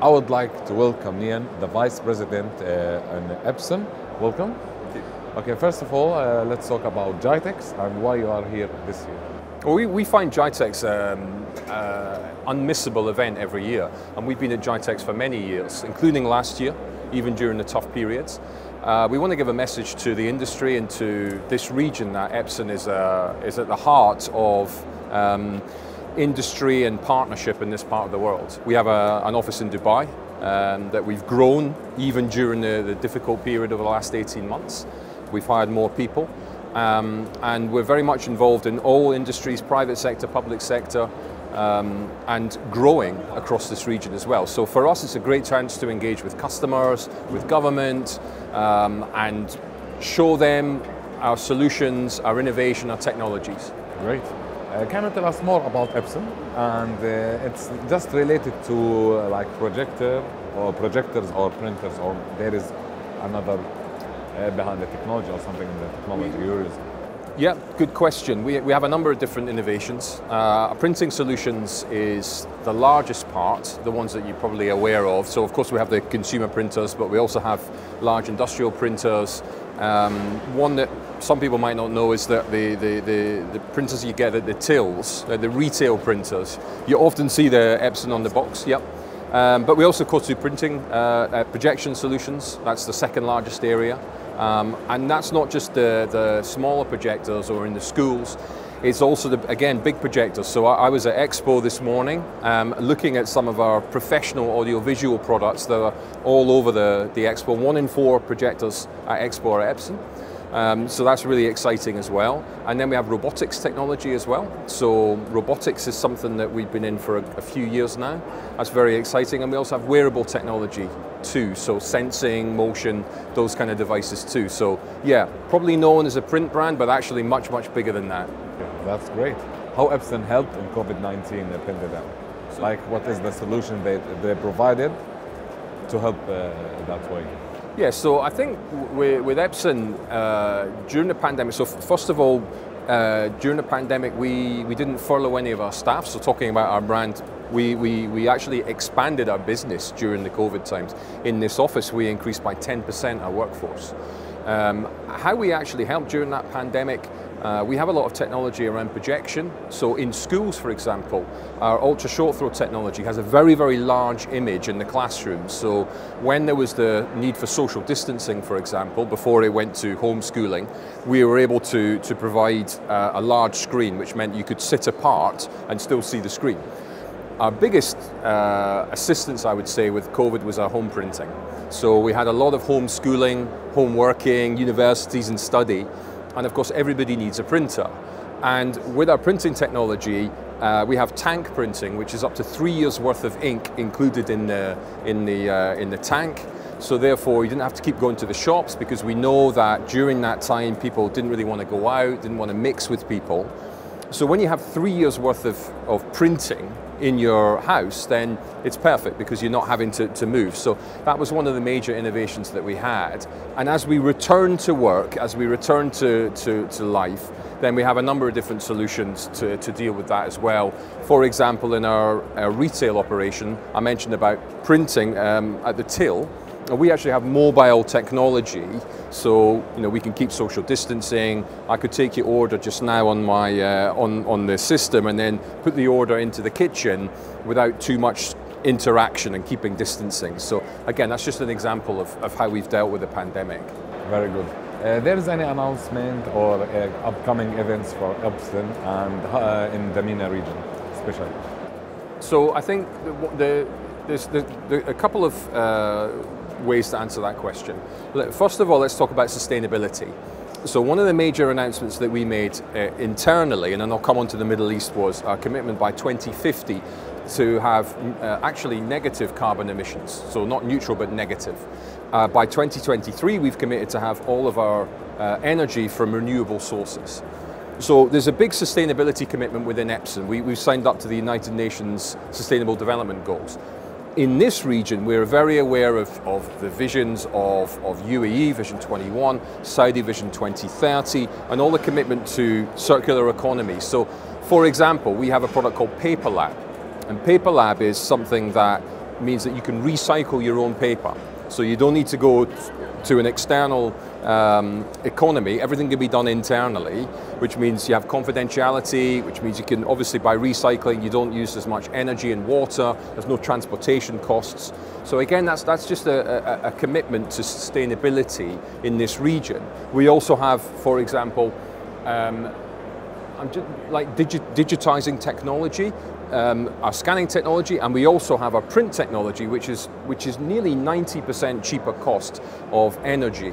I would like to welcome Ian, the Vice President in Epson. Welcome. Thank you. Okay, first of all, let's talk about GITEX and why you are here this year. Well, we find GITEX unmissable event every year, and we've been at GITEX for many years, including last year, even during the tough periods. We want to give a message to the industry and to this region that Epson is at the heart of industry and partnership in this part of the world. We have an office in Dubai that we've grown even during the difficult period of the last 18 months. We've hired more people. And we're very much involved in all industries, private sector, public sector, and growing across this region as well. So for us, it's a great chance to engage with customers, with government, and show them our solutions, our innovation, our technologies. Great. Can you tell us more about Epson? And it's just related to like projectors or printers, or there is another behind the technology or something in the technology you're using? Yeah, good question. We have a number of different innovations. Printing solutions is the largest part, the ones that you're probably aware of. So of course we have the consumer printers, but we also have large industrial printers. One that some people might not know is that the printers you get at the tills, the retail printers, you often see the Epson on the box, yep. But we also of course do printing, projection solutions. That's the second largest area. And that's not just the smaller projectors or in the schools, it's also, again, big projectors. So I was at Expo this morning looking at some of our professional audiovisual products that are all over the Expo. 1 in 4 projectors at Expo are Epson. So that's really exciting as well. And then we have robotics technology as well. So robotics is something that we've been in for a few years now. That's very exciting. And we also have wearable technology too. So sensing, motion, those kind of devices too. So yeah, probably known as a print brand, but actually much, much bigger than that. Yeah, that's great. How Epson helped in COVID-19 pandemic? Like what is the solution they provided to help that way? Yeah, so I think with Epson, during the pandemic, so first of all, during the pandemic, we didn't furlough any of our staff. So talking about our brand, we actually expanded our business during the COVID times. In this office, we increased by 10% our workforce. How we actually helped during that pandemic, we have a lot of technology around projection. So in schools, for example, our ultra short throw technology has a very, very large image in the classroom. So when there was the need for social distancing, for example, before it went to homeschooling, we were able to provide a large screen, which meant you could sit apart and still see the screen. Our biggest assistance, I would say, with COVID was our home printing. So we had a lot of homeschooling, home working, universities and study. And of course, everybody needs a printer. And with our printing technology, we have tank printing, which is up to 3 years worth of ink included in the tank. So therefore, you didn't have to keep going to the shops, because we know that during that time, people didn't really want to go out, didn't want to mix with people. So when you have 3 years worth of printing in your house, then it's perfect because you're not having to move. So that was one of the major innovations that we had. And as we return to work, as we return to life, then we have a number of different solutions to deal with that as well. For example, in our retail operation, I mentioned about printing at the till. We actually have mobile technology, so we can keep social distancing. I could take your order just now on my on the system and then put the order into the kitchen without too much interaction and keeping distancing. So again, that's just an example of how we've dealt with the pandemic. Very good. There is any announcement or upcoming events for Epson and in the MENA region, especially? So I think there's a couple of ways to answer that question. First of all, let's talk about sustainability. So one of the major announcements that we made internally, and then I'll come on to the Middle East, was our commitment by 2050 to have actually negative carbon emissions. So not neutral, but negative. By 2023, we've committed to have all of our energy from renewable sources. So there's a big sustainability commitment within Epson. We've signed up to the United Nations Sustainable Development Goals. In this region, we're very aware of the visions of UAE Vision 21, Saudi Vision 2030, and all the commitment to circular economy. So, for example, we have a product called Paper Lab. And Paper Lab is something that means that you can recycle your own paper. So you don't need to go to an external economy. Everything can be done internally, which means you have confidentiality, which means you can, obviously by recycling, you don't use as much energy and water, there's no transportation costs. So again, that's just a commitment to sustainability in this region. We also have, for example, digitizing technology, our scanning technology, and we also have our print technology, which is nearly 90% cheaper cost of energy.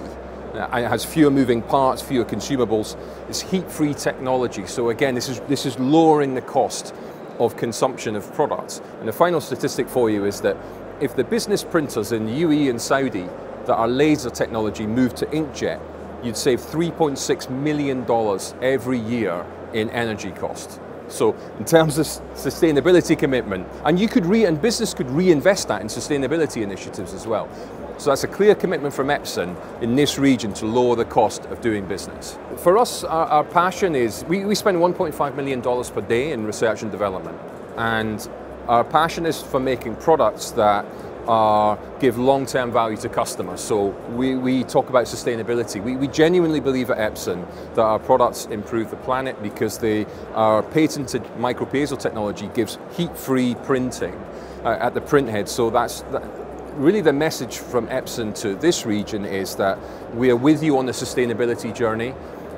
And it has fewer moving parts, fewer consumables. It's heat-free technology. So again, this is lowering the cost of consumption of products. And the final statistic for you is that if the business printers in the UAE and Saudi that are laser technology move to inkjet, you'd save $3.6 million every year in energy cost. So in terms of sustainability commitment, and business could reinvest that in sustainability initiatives as well. So that's a clear commitment from Epson in this region to lower the cost of doing business. For us, our passion is, we spend $1.5 million per day in research and development. And our passion is for making products that give long-term value to customers. So we talk about sustainability. We genuinely believe at Epson that our products improve the planet because our patented micropiezo technology gives heat-free printing at the print head. So really the message from Epson to this region is that we are with you on the sustainability journey.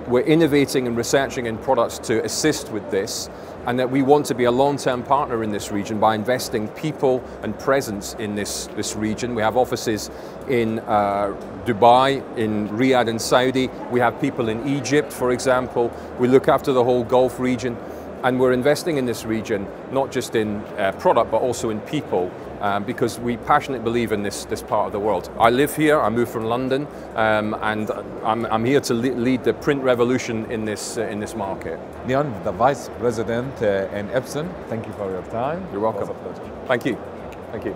We're innovating and researching in products to assist with this, and that we want to be a long-term partner in this region by investing people and presence in this region. We have offices in Dubai, in Riyadh in Saudi. We have people in Egypt, for example. We look after the whole Gulf region, and we're investing in this region, not just in product, but also in people, because we passionately believe in this part of the world. I live here, I moved from London, and I'm here to lead the print revolution in this market. Leon, the Vice President in Epson, thank you for your time. You're welcome. It was a pleasure. Thank you. Thank you.